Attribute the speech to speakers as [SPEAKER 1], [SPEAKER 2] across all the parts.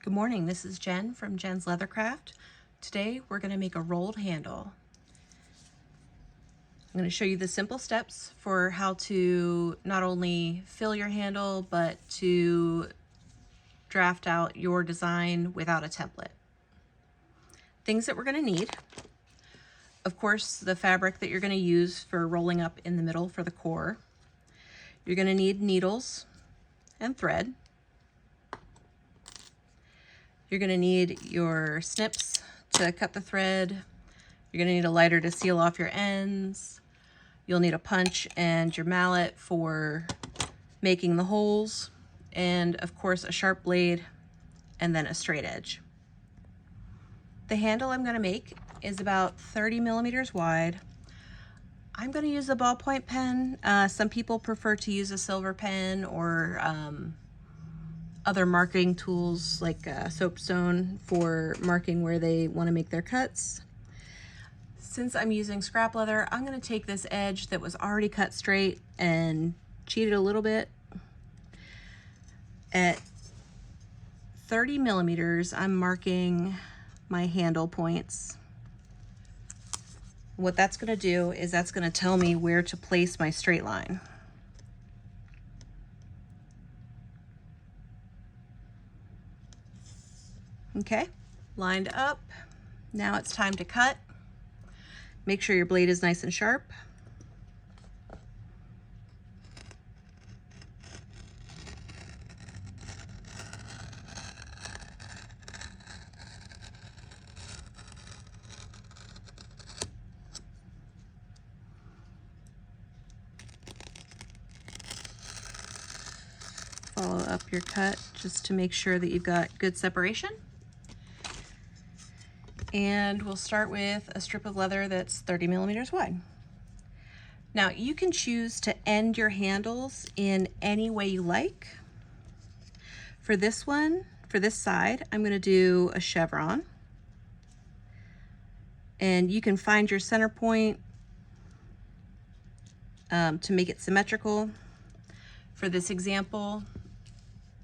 [SPEAKER 1] Good morning, this is Jen from Jen's Leathercraft. Today we're going to make a rolled handle. I'm going to show you the simple steps for how to not only fill your handle, but to draft out your design without a template. Things that we're going to need. Of course, the fabric that you're going to use for rolling up in the middle for the core. You're going to need needles and thread. You're going to need your snips to cut the thread. You're going to need a lighter to seal off your ends. You'll need a punch and your mallet for making the holes, and of course a sharp blade and then a straight edge. The handle I'm going to make is about 30 millimeters wide. I'm going to use a ballpoint pen. Some people prefer to use a silver pen or other marking tools like soapstone for marking where they want to make their cuts. Since I'm using scrap leather, I'm going to take this edge that was already cut straight and cheat it a little bit. At 30 millimeters, I'm marking my handle points. What that's going to do is that's going to tell me where to place my straight line. Okay, lined up. Now it's time to cut. Make sure your blade is nice and sharp. Follow up your cut just to make sure that you've got good separation. And we'll start with a strip of leather that's 30 millimeters wide. Now you can choose to end your handles in any way you like. For this one, for this side, I'm going to do a chevron. And you can find your center point to make it symmetrical. For this example,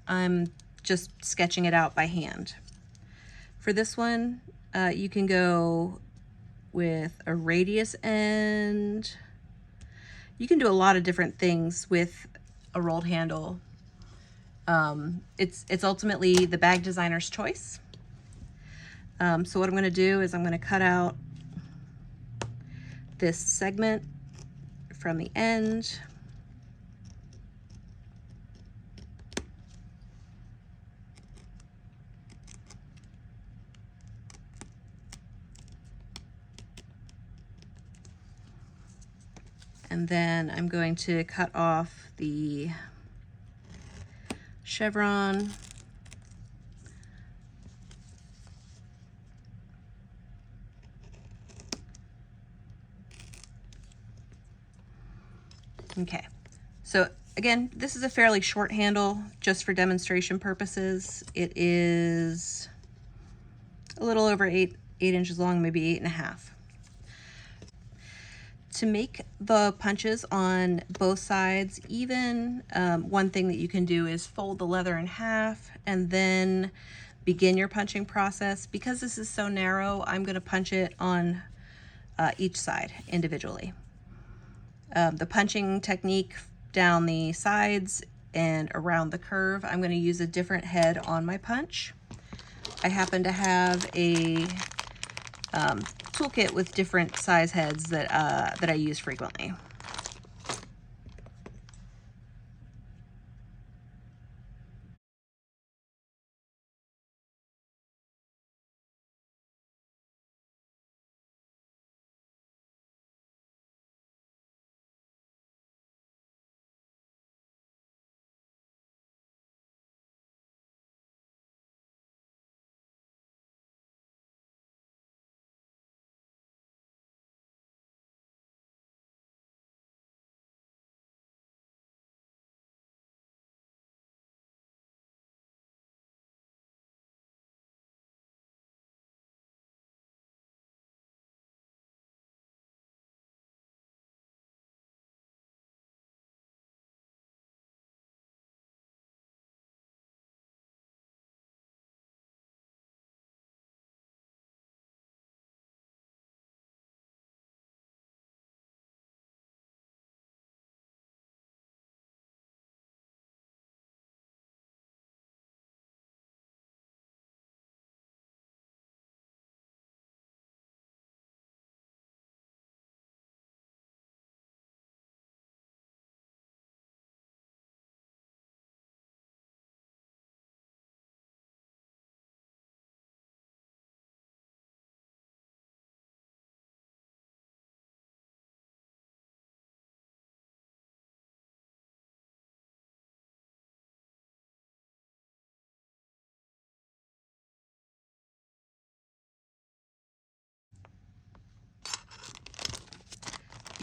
[SPEAKER 1] I'm just sketching it out by hand. For this one, you can go with a radius end. You can do a lot of different things with a rolled handle. It's ultimately the bag designer's choice. So what I'm going to do is I'm going to cut out this segment from the end. And then I'm going to cut off the chevron. Okay, so again, this is a fairly short handle just for demonstration purposes. It is a little over 8 inches long, maybe 8.5. To make the punches on both sides even, one thing that you can do is fold the leather in half and then begin your punching process. Because this is so narrow, I'm going to punch it on each side individually. The punching technique down the sides and around the curve, I'm going to use a different head on my punch. I happen to have a toolkit with different size heads that I use frequently.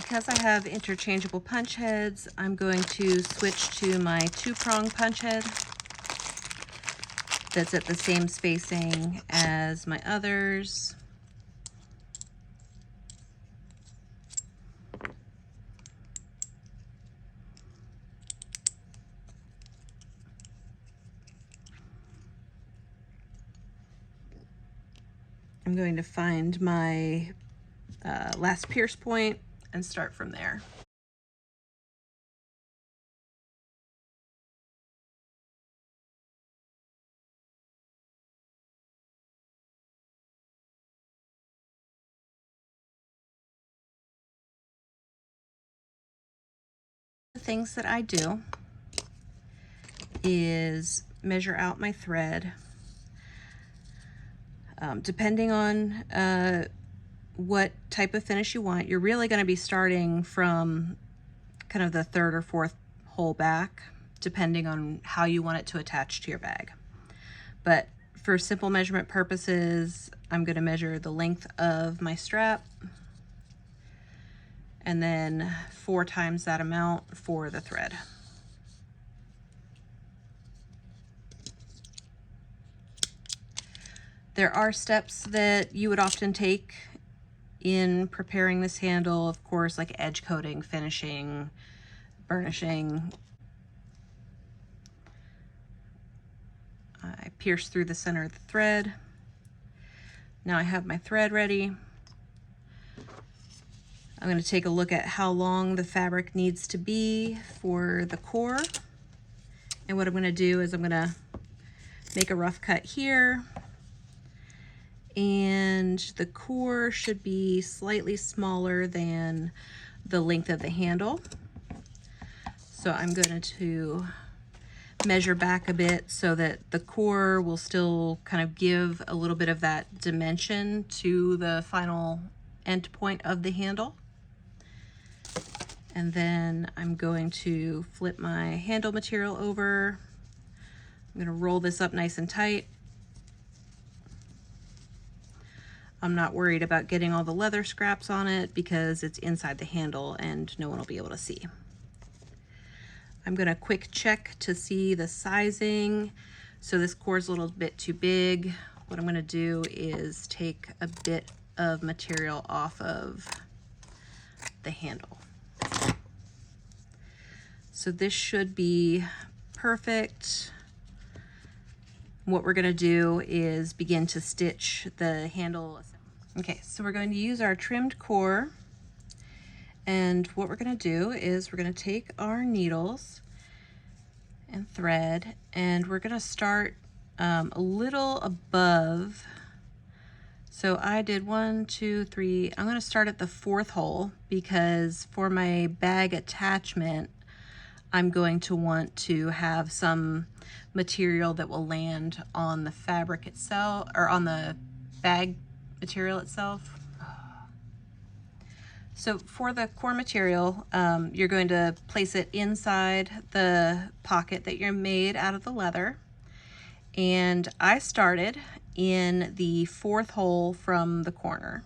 [SPEAKER 1] because I have interchangeable punch heads, I'm going to switch to my 2-prong punch head that's at the same spacing as my others. I'm going to find my last pierce point and start from there. The things that I do is measure out my thread. Depending on what type of finish you want, you're really going to be starting from kind of the 3rd or 4th hole back, depending on how you want it to attach to your bag. But for simple measurement purposes, I'm going to measure the length of my strap and then 4 times that amount for the thread. There are steps that you would often take in preparing this handle, of course, like edge coating, finishing, burnishing. I pierce through the center of the thread. Now I have my thread ready. I'm going to take a look at how long the fabric needs to be for the core. And what I'm going to do is I'm going to make a rough cut here. And the core should be slightly smaller than the length of the handle. So I'm going to measure back a bit so that the core will still kind of give a little bit of that dimension to the final end point of the handle. And then I'm going to flip my handle material over. I'm going to roll this up nice and tight. I'm not worried about getting all the leather scraps on it because it's inside the handle and no one will be able to see. I'm going to quick check to see the sizing. So this core is a little bit too big. What I'm going to do is take a bit of material off of the handle. So this should be perfect. What we're going to do is begin to stitch the handle. Okay, so we're going to use our trimmed core, and what we're going to do is we're going to take our needles and thread, and we're going to start a little above. So I did 1, 2, 3. I'm going to start at the 4th hole because for my bag attachment, I'm going to want to have some material that will land on the fabric itself, or on the bag material itself. So for the core material, you're going to place it inside the pocket that you're made out of the leather. And I started in the 4th hole from the corner.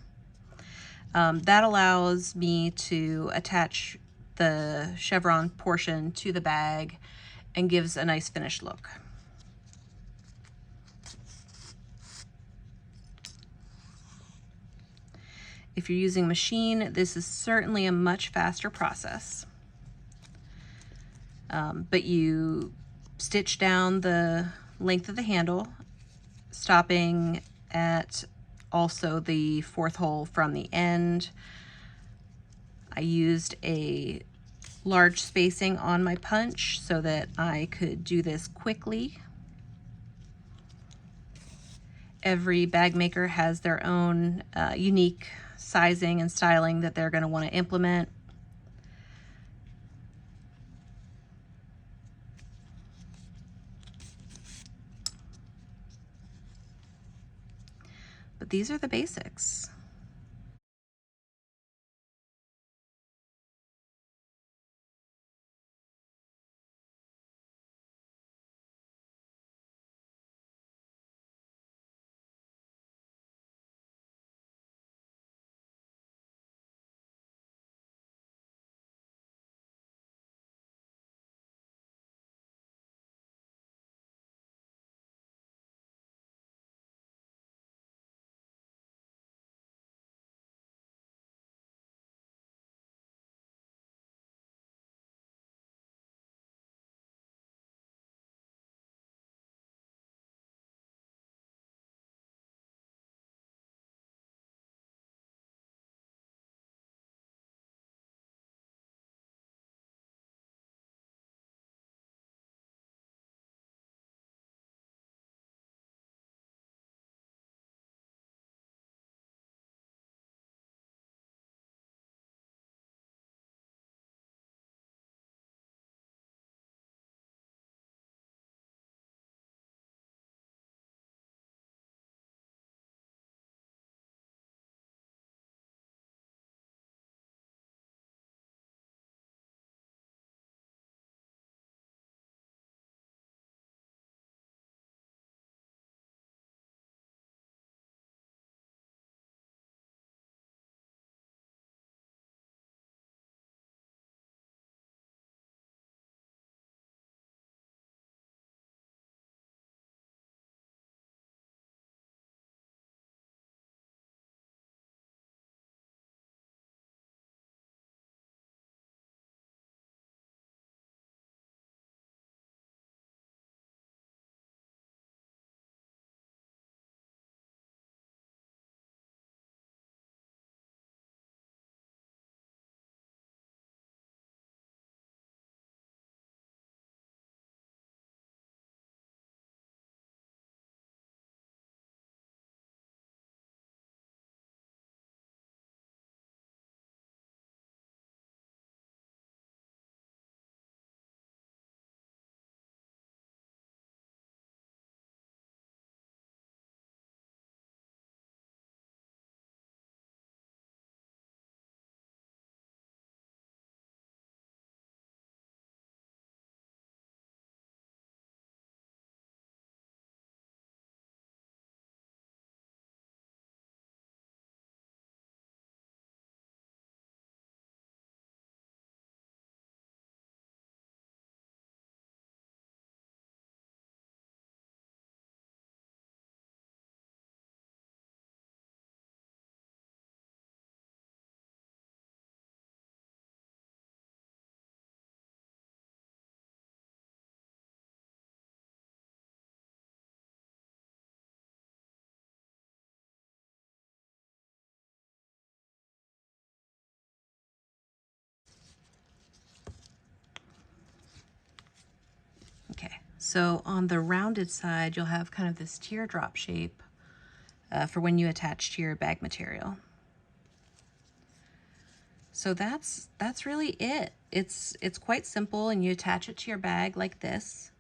[SPEAKER 1] That allows me to attach the chevron portion to the bag and gives a nice finished look. If you're using machine, this is certainly a much faster process. But you stitch down the length of the handle, stopping at also the 4th hole from the end. I used a large spacing on my punch so that I could do this quickly. Every bag maker has their own unique sizing and styling that they're going to want to implement. But these are the basics. So on the rounded side, you'll have kind of this teardrop shape for when you attach to your bag material. So that's really it. It's quite simple, and you attach it to your bag like this.